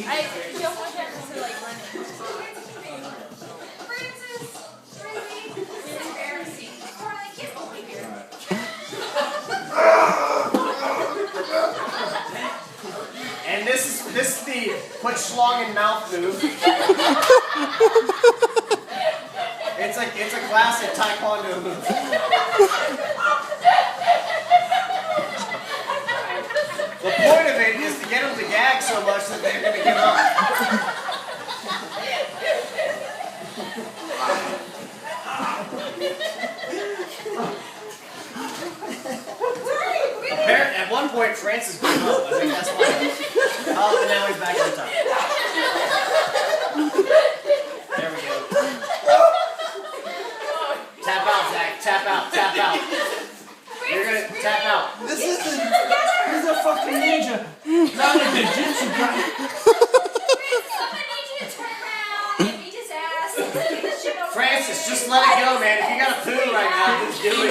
don't want them to like run it. Francis, really? This is embarrassing. Carly, get over here. And this is the put schlong in mouth move. It's a classic taekwondo move. The point of it is to get them to gag so much that they're going to give up. At one point, Francis gave up. I think that's why. Oh, and now he's back on top. There we go. Tap out, Zach. Tap out. Tap out. You're going to tap out. This is he's a fucking ninja. Not a ninja guy. Francis, Francis, just let it go, man. If you got a poo right now, just do it.